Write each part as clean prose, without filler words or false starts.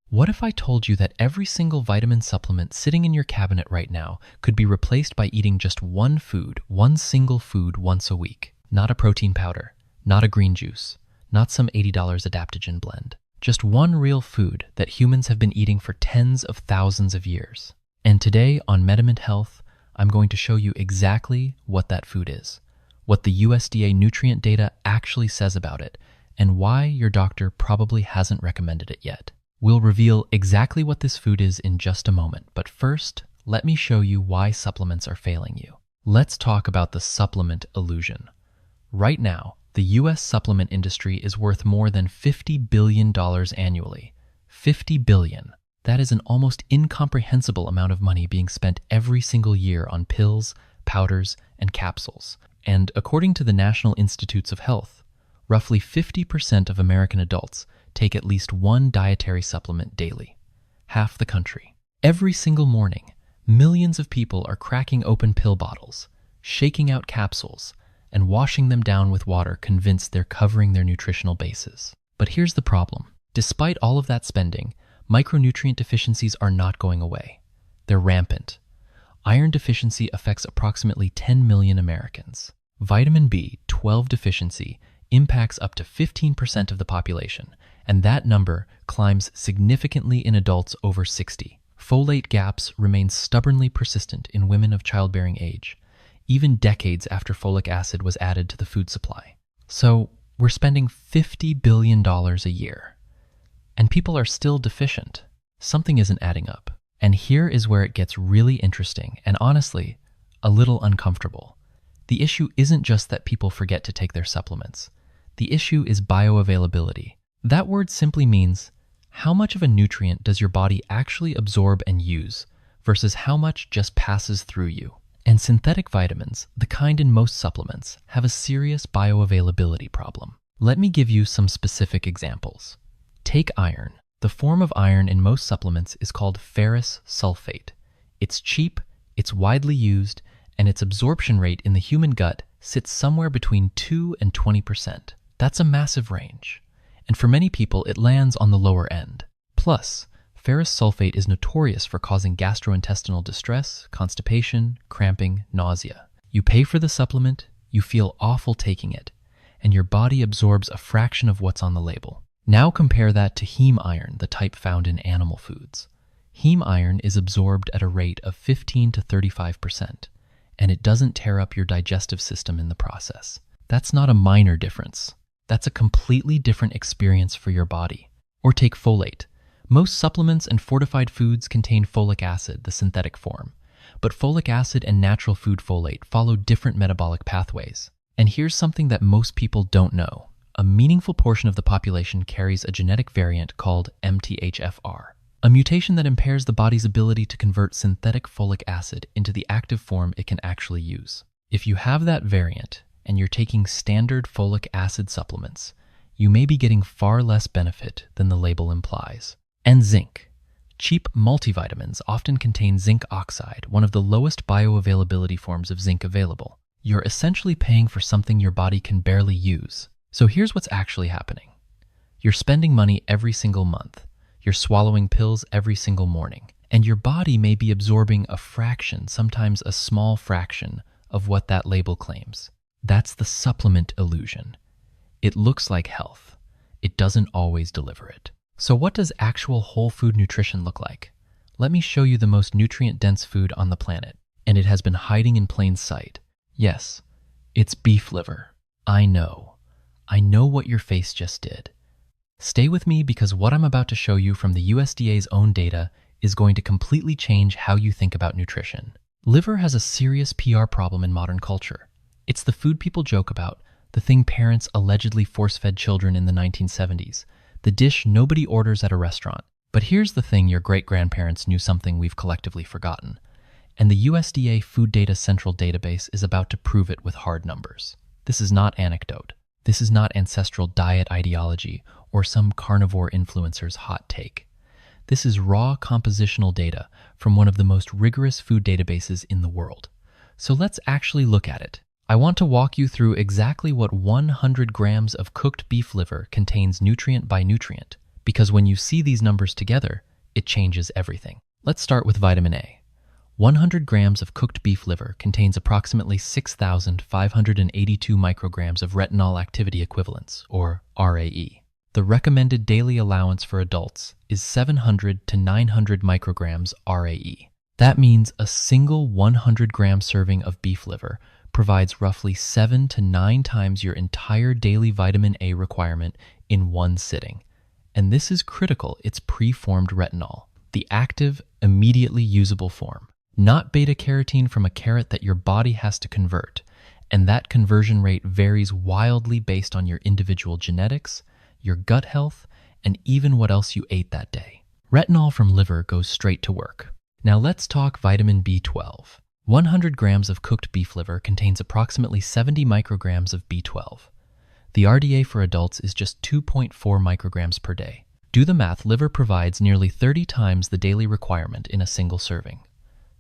What if I told you that every single vitamin supplement sitting in your cabinet right now could be replaced by eating just one single food once a week? Not a protein powder, not a green juice, not some $80 adaptogen blend. Just one real food that humans have been eating for tens of thousands of years. And today on MediMint Health, I'm going to show you exactly what that food is, what the USDA nutrient data actually says about it, and why your doctor probably hasn't recommended it yet. We'll reveal exactly what this food is in just a moment, but first, let me show you why supplements are failing you. Let's talk about the supplement illusion. Right now, the US supplement industry is worth more than $50 billion annually. $50 billion. That is an almost incomprehensible amount of money being spent every single year on pills, powders, and capsules. And according to the National Institutes of Health, roughly 50% of American adults take at least one dietary supplement daily. Half the country. Every single morning, millions of people are cracking open pill bottles, shaking out capsules, and washing them down with water, convinced they're covering their nutritional bases. But here's the problem. Despite all of that spending, micronutrient deficiencies are not going away. They're rampant. Iron deficiency affects approximately 10 million Americans. Vitamin B12 deficiency impacts up to 15% of the population, and that number climbs significantly in adults over 60. Folate gaps remain stubbornly persistent in women of childbearing age, even decades after folic acid was added to the food supply. So we're spending $50 billion a year, and people are still deficient. Something isn't adding up. And here is where it gets really interesting and honestly, a little uncomfortable. The issue isn't just that people forget to take their supplements. The issue is bioavailability. That word simply means how much of a nutrient does your body actually absorb and use versus how much just passes through you. And synthetic vitamins, the kind in most supplements, have a serious bioavailability problem. Let me give you some specific examples. Take iron. The form of iron in most supplements is called ferrous sulfate. It's cheap, it's widely used, and its absorption rate in the human gut sits somewhere between 2 and 20%. That's a massive range. And for many people, it lands on the lower end. Plus, ferrous sulfate is notorious for causing gastrointestinal distress, constipation, cramping, nausea. You pay for the supplement, you feel awful taking it, and your body absorbs a fraction of what's on the label. Now compare that to heme iron, the type found in animal foods. Heme iron is absorbed at a rate of 15 to 35%, and it doesn't tear up your digestive system in the process. That's not a minor difference. That's a completely different experience for your body. Or take folate. Most supplements and fortified foods contain folic acid, the synthetic form. But folic acid and natural food folate follow different metabolic pathways. And here's something that most people don't know. A meaningful portion of the population carries a genetic variant called MTHFR, a mutation that impairs the body's ability to convert synthetic folic acid into the active form it can actually use. If you have that variant and you're taking standard folic acid supplements, you may be getting far less benefit than the label implies. And zinc. Cheap multivitamins often contain zinc oxide, one of the lowest bioavailability forms of zinc available. You're essentially paying for something your body can barely use. So here's what's actually happening. You're spending money every single month. You're swallowing pills every single morning. And your body may be absorbing a fraction, sometimes a small fraction, of what that label claims. That's the supplement illusion. It looks like health. It doesn't always deliver it. So what does actual whole food nutrition look like? Let me show you the most nutrient-dense food on the planet. And it has been hiding in plain sight. Yes, it's beef liver. I know what your face just did. Stay with me because what I'm about to show you from the USDA's own data is going to completely change how you think about nutrition. Liver has a serious PR problem in modern culture. It's the food people joke about, the thing parents allegedly force-fed children in the 1970s, the dish nobody orders at a restaurant. But here's the thing, your great-grandparents knew something we've collectively forgotten. And the USDA FoodData Central database is about to prove it with hard numbers. This is not anecdote. This is not ancestral diet ideology or some carnivore influencer's hot take. This is raw compositional data from one of the most rigorous food databases in the world. So let's actually look at it. I want to walk you through exactly what 100 grams of cooked beef liver contains nutrient by nutrient, because when you see these numbers together, it changes everything. Let's start with vitamin A. 100 grams of cooked beef liver contains approximately 6,582 micrograms of retinol activity equivalents, or RAE. The recommended daily allowance for adults is 700 to 900 micrograms RAE. That means a single 100-gram serving of beef liver provides roughly 7 to 9 times your entire daily vitamin A requirement in one sitting. And this is critical, it's preformed retinol, the active, immediately usable form, not beta-carotene from a carrot that your body has to convert, and that conversion rate varies wildly based on your individual genetics, your gut health, and even what else you ate that day. Retinol from liver goes straight to work. Now let's talk vitamin B12. 100 grams of cooked beef liver contains approximately 70 micrograms of B12. The RDA for adults is just 2.4 micrograms per day. Do the math, liver provides nearly 30 times the daily requirement in a single serving.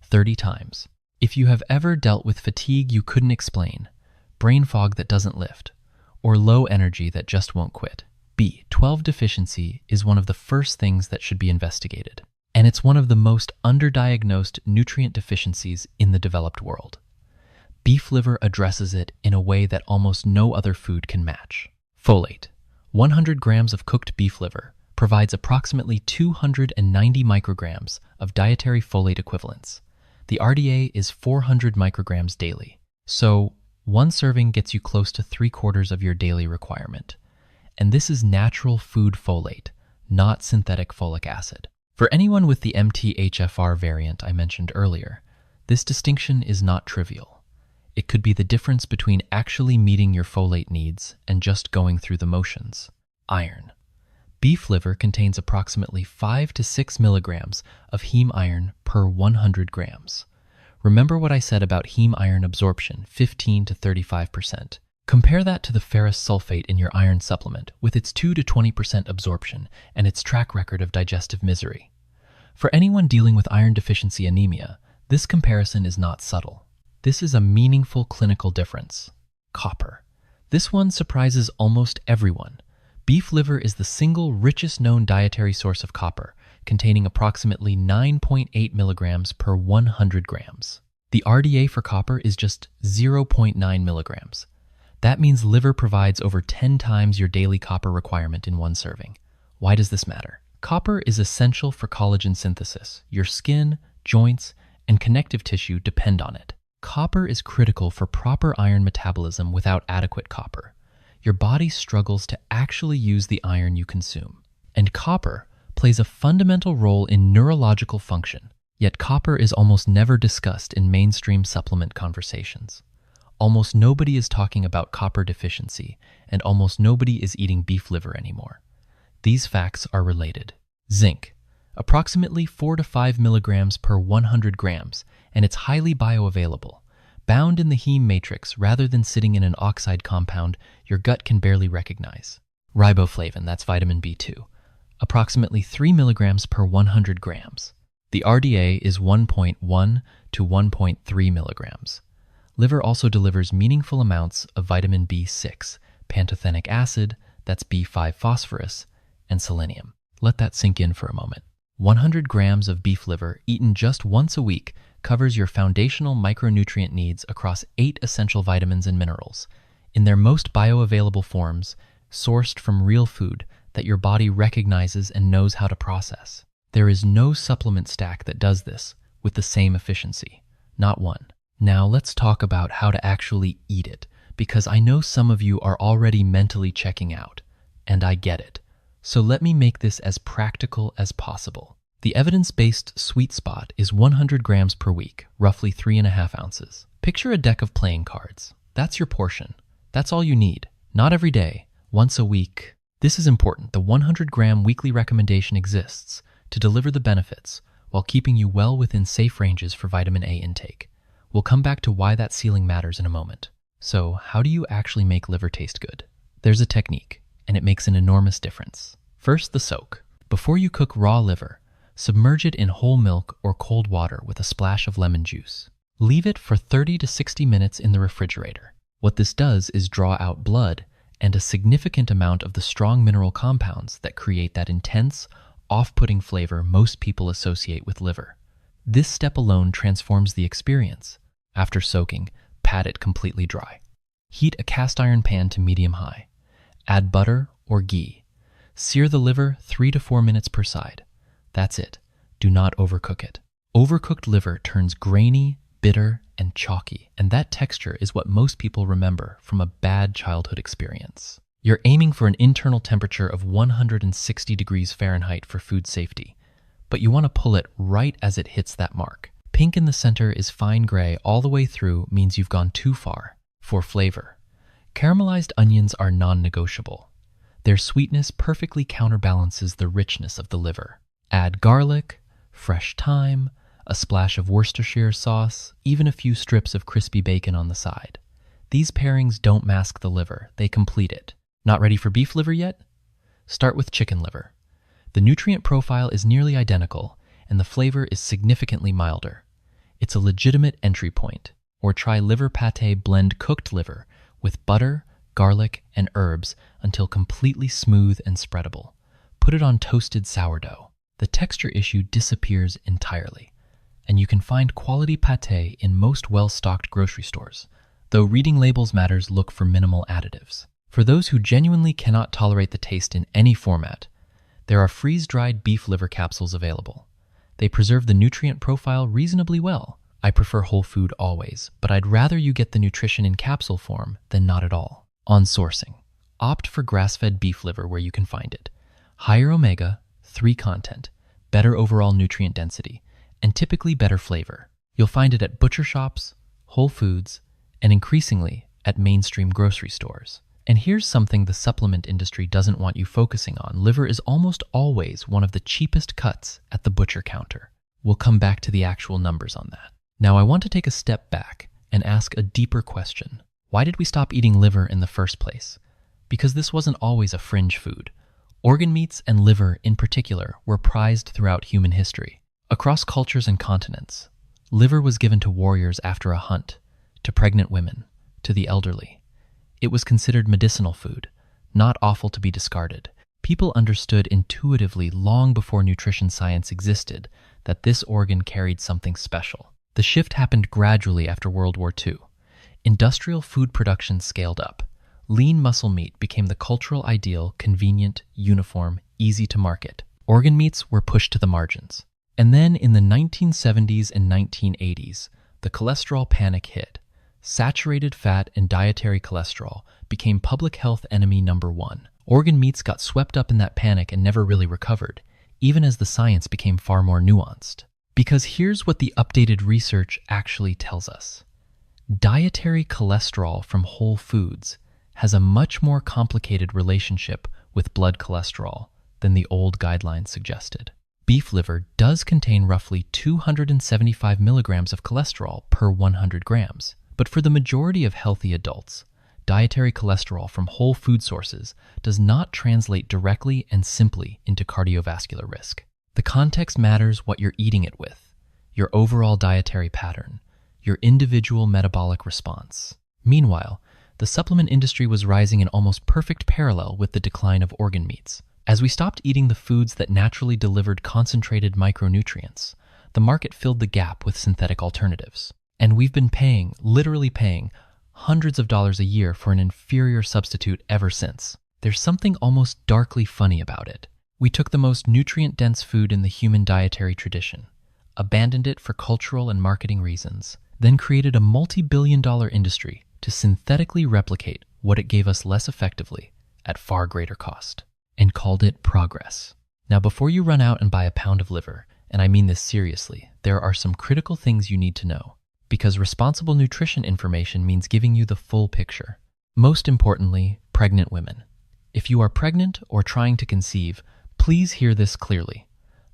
30 times. If you have ever dealt with fatigue you couldn't explain, brain fog that doesn't lift, or low energy that just won't quit, B12 deficiency is one of the first things that should be investigated. And it's one of the most underdiagnosed nutrient deficiencies in the developed world. Beef liver addresses it in a way that almost no other food can match. Folate. 100 grams of cooked beef liver provides approximately 290 micrograms of dietary folate equivalents. The RDA is 400 micrograms daily. So, one serving gets you close to 3/4 of your daily requirement. And this is natural food folate, not synthetic folic acid. For anyone with the MTHFR variant I mentioned earlier, this distinction is not trivial. It could be the difference between actually meeting your folate needs and just going through the motions. Iron. Beef liver contains approximately 5 to 6 milligrams of heme iron per 100 grams. Remember what I said about heme iron absorption, 15 to 35%. Compare that to the ferrous sulfate in your iron supplement with its 2 to 20% absorption and its track record of digestive misery. For anyone dealing with iron deficiency anemia, this comparison is not subtle. This is a meaningful clinical difference. Copper. This one surprises almost everyone. Beef liver is the single richest known dietary source of copper, containing approximately 9.8 milligrams per 100 grams. The RDA for copper is just 0.9 milligrams. That means liver provides over 10 times your daily copper requirement in one serving. Why does this matter? Copper is essential for collagen synthesis. Your skin, joints, and connective tissue depend on it. Copper is critical for proper iron metabolism. Without adequate copper, your body struggles to actually use the iron you consume. And copper plays a fundamental role in neurological function. Yet copper is almost never discussed in mainstream supplement conversations. Almost nobody is talking about copper deficiency, and almost nobody is eating beef liver anymore. These facts are related. Zinc, approximately 4 to 5 milligrams per 100 grams, and it's highly bioavailable. Bound in the heme matrix rather than sitting in an oxide compound your gut can barely recognize. Riboflavin, that's vitamin B2, approximately 3 milligrams per 100 grams. The RDA is 1.1 to 1.3 milligrams. Liver also delivers meaningful amounts of vitamin B6, pantothenic acid, that's B5 phosphorus, and selenium. Let that sink in for a moment. 100 grams of beef liver eaten just once a week covers your foundational micronutrient needs across 8 essential vitamins and minerals, in their most bioavailable forms, sourced from real food that your body recognizes and knows how to process. There is no supplement stack that does this with the same efficiency. Not one. Now let's talk about how to actually eat it, because I know some of you are already mentally checking out, and I get it. So let me make this as practical as possible. The evidence-based sweet spot is 100 grams per week, roughly 3.5 ounces. Picture a deck of playing cards. That's your portion. That's all you need. Not every day, once a week. This is important. The 100-gram weekly recommendation exists to deliver the benefits while keeping you well within safe ranges for vitamin A intake. We'll come back to why that ceiling matters in a moment. So, how do you actually make liver taste good? There's a technique, and it makes an enormous difference. First, the soak. Before you cook raw liver, submerge it in whole milk or cold water with a splash of lemon juice. Leave it for 30 to 60 minutes in the refrigerator. What this does is draw out blood and a significant amount of the strong mineral compounds that create that intense, off-putting flavor most people associate with liver. This step alone transforms the experience. After soaking, pat it completely dry. Heat a cast iron pan to medium-high. Add butter or ghee. Sear the liver 3 to 4 minutes per side. That's it. Do not overcook it. Overcooked liver turns grainy, bitter, and chalky, and that texture is what most people remember from a bad childhood experience. You're aiming for an internal temperature of 160 degrees Fahrenheit for food safety, but you want to pull it right as it hits that mark. Pink in the center is fine gray all the way through means you've gone too far. For flavor, caramelized onions are non-negotiable. Their sweetness perfectly counterbalances the richness of the liver. Add garlic, fresh thyme, a splash of Worcestershire sauce, even a few strips of crispy bacon on the side. These pairings don't mask the liver, they complete it. Not ready for beef liver yet? Start with chicken liver. The nutrient profile is nearly identical, and the flavor is significantly milder. It's a legitimate entry point. Or try liver pate blend cooked liver with butter, garlic, and herbs until completely smooth and spreadable. Put it on toasted sourdough. The texture issue disappears entirely, and you can find quality pate in most well-stocked grocery stores. Though reading labels matters, look for minimal additives. For those who genuinely cannot tolerate the taste in any format, there are freeze-dried beef liver capsules available. They preserve the nutrient profile reasonably well. I prefer whole food always, but I'd rather you get the nutrition in capsule form than not at all. On sourcing, opt for grass-fed beef liver where you can find it. Higher omega-3 content, better overall nutrient density, and typically better flavor. You'll find it at butcher shops, Whole Foods, and increasingly at mainstream grocery stores. And here's something the supplement industry doesn't want you focusing on. Liver is almost always one of the cheapest cuts at the butcher counter. We'll come back to the actual numbers on that. Now I want to take a step back and ask a deeper question. Why did we stop eating liver in the first place? Because this wasn't always a fringe food. Organ meats and liver in particular were prized throughout human history. Across cultures and continents, liver was given to warriors after a hunt, to pregnant women, to the elderly. It was considered medicinal food, not offal to be discarded. People understood intuitively long before nutrition science existed that this organ carried something special. The shift happened gradually after World War II. Industrial food production scaled up. Lean muscle meat became the cultural ideal, convenient, uniform, easy to market. Organ meats were pushed to the margins. And then in the 1970s and 1980s, the cholesterol panic hit. Saturated fat and dietary cholesterol became public health enemy number one. Organ meats got swept up in that panic and never really recovered, even as the science became far more nuanced. Because here's what the updated research actually tells us. Dietary cholesterol from whole foods has a much more complicated relationship with blood cholesterol than the old guidelines suggested. Beef liver does contain roughly 275 milligrams of cholesterol per 100 grams, but for the majority of healthy adults, dietary cholesterol from whole food sources does not translate directly and simply into cardiovascular risk. The context matters what you're eating it with, your overall dietary pattern, your individual metabolic response. Meanwhile, the supplement industry was rising in almost perfect parallel with the decline of organ meats. As we stopped eating the foods that naturally delivered concentrated micronutrients, the market filled the gap with synthetic alternatives. And we've been literally paying, hundreds of dollars a year for an inferior substitute ever since. There's something almost darkly funny about it. We took the most nutrient-dense food in the human dietary tradition, abandoned it for cultural and marketing reasons, then created a multi-billion-dollar industry to synthetically replicate what it gave us less effectively at far greater cost, and called it progress. Now, before you run out and buy a pound of liver, and I mean this seriously, there are some critical things you need to know, because responsible nutrition information means giving you the full picture. Most importantly, pregnant women. If you are pregnant or trying to conceive, please hear this clearly.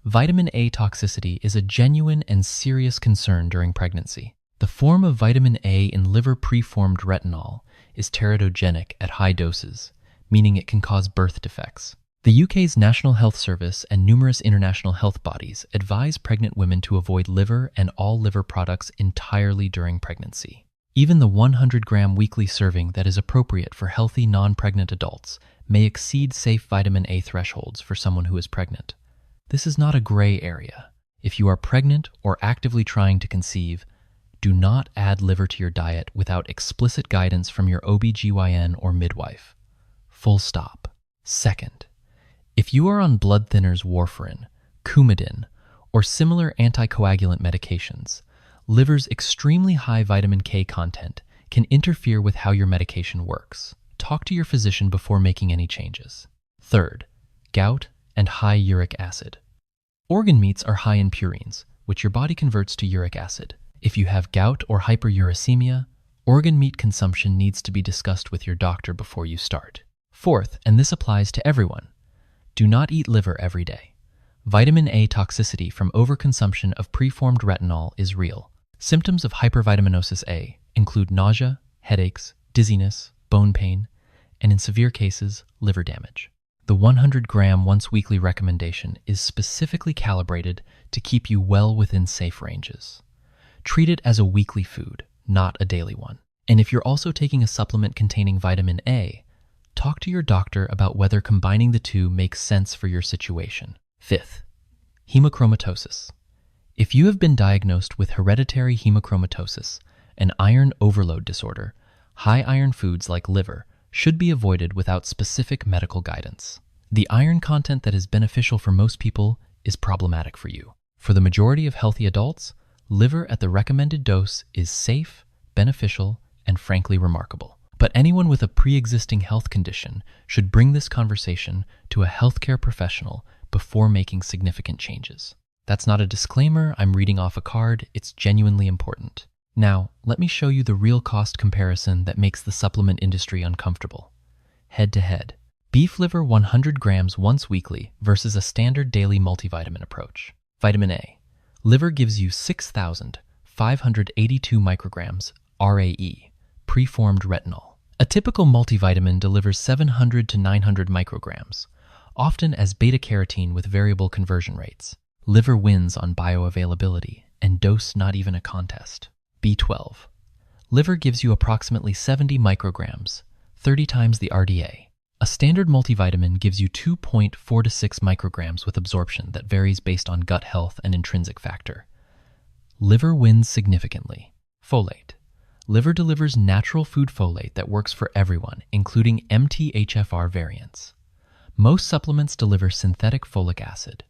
Vitamin A toxicity is a genuine and serious concern during pregnancy. The form of vitamin A in liver preformed retinol is teratogenic at high doses, meaning it can cause birth defects. The UK's National Health Service and numerous international health bodies advise pregnant women to avoid liver and all liver products entirely during pregnancy. Even the 100-gram weekly serving that is appropriate for healthy non-pregnant adults may exceed safe vitamin A thresholds for someone who is pregnant. This is not a gray area. If you are pregnant or actively trying to conceive, do not add liver to your diet without explicit guidance from your OBGYN or midwife. Full stop. Second, if you are on blood thinners warfarin, Coumadin, or similar anticoagulant medications, liver's extremely high vitamin K content can interfere with how your medication works. Talk to your physician before making any changes. Third, gout and high uric acid. Organ meats are high in purines, which your body converts to uric acid. If you have gout or hyperuricemia, organ meat consumption needs to be discussed with your doctor before you start. Fourth, and this applies to everyone, do not eat liver every day. Vitamin A toxicity from overconsumption of preformed retinol is real. Symptoms of hypervitaminosis A include nausea, headaches, dizziness, bone pain, and in severe cases, liver damage. The 100-gram once-weekly recommendation is specifically calibrated to keep you well within safe ranges. Treat it as a weekly food, not a daily one. And if you're also taking a supplement containing vitamin A, talk to your doctor about whether combining the two makes sense for your situation. Fifth, hemochromatosis. If you have been diagnosed with hereditary hemochromatosis, an iron overload disorder, high iron foods like liver should be avoided without specific medical guidance. The iron content that is beneficial for most people is problematic for you. For the majority of healthy adults, liver at the recommended dose is safe, beneficial, and frankly remarkable. But anyone with a pre-existing health condition should bring this conversation to a healthcare professional before making significant changes. That's not a disclaimer, I'm reading off a card, it's genuinely important. Now, let me show you the real cost comparison that makes the supplement industry uncomfortable. Head-to-head. Beef liver 100 grams once weekly versus a standard daily multivitamin approach. Vitamin A. Liver gives you 6,582 micrograms RAE, preformed retinol. A typical multivitamin delivers 700 to 900 micrograms, often as beta-carotene with variable conversion rates. Liver wins on bioavailability, and dose not even a contest. B12. Liver gives you approximately 70 micrograms, 30 times the RDA. A standard multivitamin gives you 2.4 to 6 micrograms with absorption that varies based on gut health and intrinsic factor. Liver wins significantly. Folate. Liver delivers natural food folate that works for everyone, including MTHFR variants. Most supplements deliver synthetic folic acid.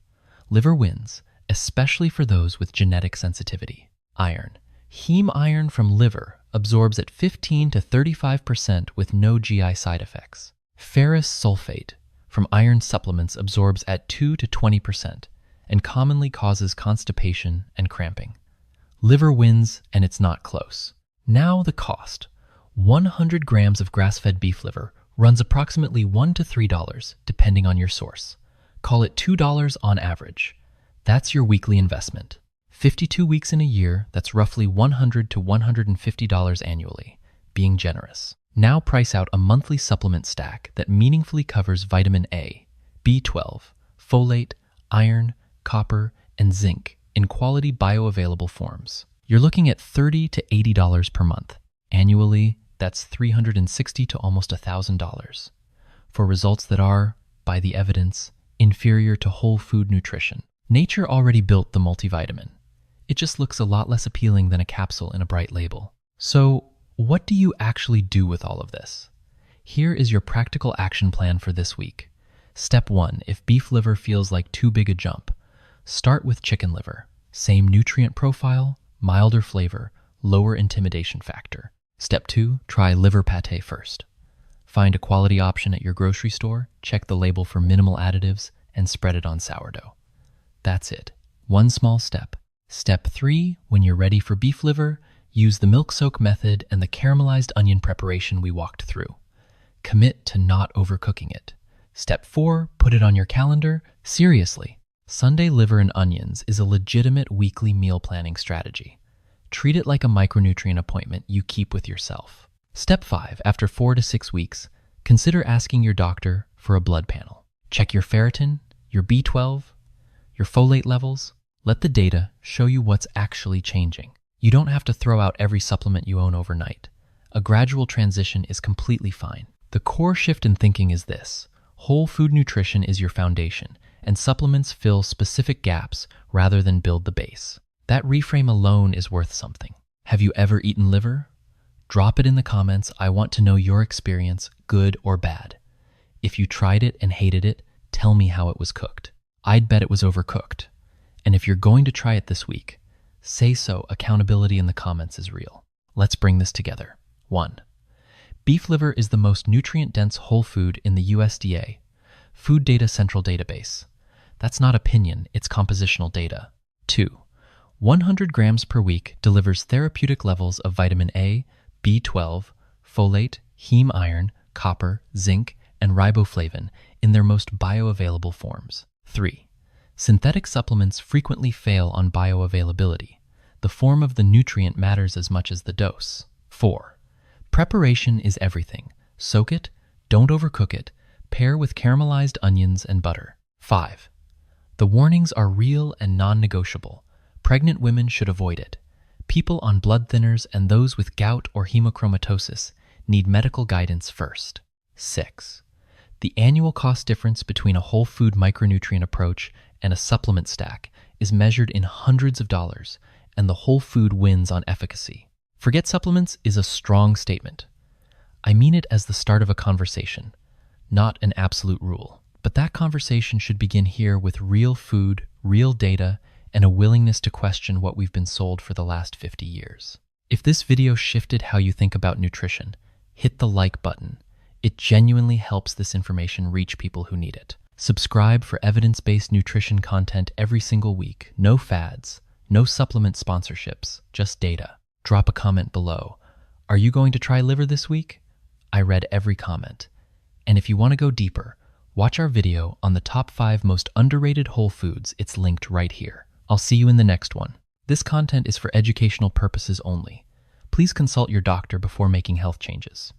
Liver wins, especially for those with genetic sensitivity. Iron. Heme iron from liver absorbs at 15 to 35% with no GI side effects. Ferrous sulfate from iron supplements absorbs at 2 to 20% and commonly causes constipation and cramping. Liver wins, and it's not close. Now the cost. 100 grams of grass-fed beef liver runs approximately $1 to $3 depending on your source. Call it $2 on average. That's your weekly investment. 52 weeks in a year, that's roughly $100 to $150 annually, being generous. Now price out a monthly supplement stack that meaningfully covers vitamin A, B12, folate, iron, copper, and zinc in quality bioavailable forms. You're looking at $30 to $80 per month. Annually, that's $360 to almost $1,000 for results that are, by the evidence, inferior to whole food nutrition. Nature already built the multivitamin. It just looks a lot less appealing than a capsule in a bright label. So, what do you actually do with all of this? Here is your practical action plan for this week. Step 1, if beef liver feels like too big a jump, start with chicken liver. Same nutrient profile, milder flavor, lower intimidation factor. Step 2, try liver pate first. Find a quality option at your grocery store, check the label for minimal additives, and spread it on sourdough. That's it. One small step. Step 3, when you're ready for beef liver, use the milk soak method and the caramelized onion preparation we walked through. Commit to not overcooking it. Step 4, put it on your calendar. Seriously, Sunday liver and onions is a legitimate weekly meal planning strategy. Treat it like a micronutrient appointment you keep with yourself. Step 5, after 4 to 6 weeks, consider asking your doctor for a blood panel. Check your ferritin, your B12, your folate levels. Let the data show you what's actually changing. You don't have to throw out every supplement you own overnight. A gradual transition is completely fine. The core shift in thinking is this: whole food nutrition is your foundation, and supplements fill specific gaps rather than build the base. That reframe alone is worth something. Have you ever eaten liver? Drop it in the comments. I want to know your experience, good or bad. If you tried it and hated it, tell me how it was cooked. I'd bet it was overcooked. And if you're going to try it this week, say so. Accountability in the comments is real. Let's bring this together. 1. Beef liver is the most nutrient-dense whole food in the USDA FoodData Central database. That's not opinion, it's compositional data. 2. 100 grams per week delivers therapeutic levels of vitamin A, B12, folate, heme iron, copper, zinc, and riboflavin in their most bioavailable forms. 3. Synthetic supplements frequently fail on bioavailability. The form of the nutrient matters as much as the dose. 4. Preparation is everything. Soak it, don't overcook it, pair with caramelized onions and butter. 5. The warnings are real and non-negotiable. Pregnant women should avoid it. People on blood thinners and those with gout or hemochromatosis need medical guidance first. 6. The annual cost difference between a whole food micronutrient approach and a supplement stack is measured in hundreds of dollars, and the whole food wins on efficacy. Forget supplements is a strong statement. I mean it as the start of a conversation, not an absolute rule. But that conversation should begin here with real food, real data, and a willingness to question what we've been sold for the last 50 years. If this video shifted how you think about nutrition, hit the like button. It genuinely helps this information reach people who need it. Subscribe for evidence-based nutrition content every single week. No fads, no supplement sponsorships, just data. Drop a comment below. Are you going to try liver this week? I read every comment. And if you want to go deeper, watch our video on the top 5 most underrated whole foods. It's linked right here. I'll see you in the next one. This content is for educational purposes only. Please consult your doctor before making health changes.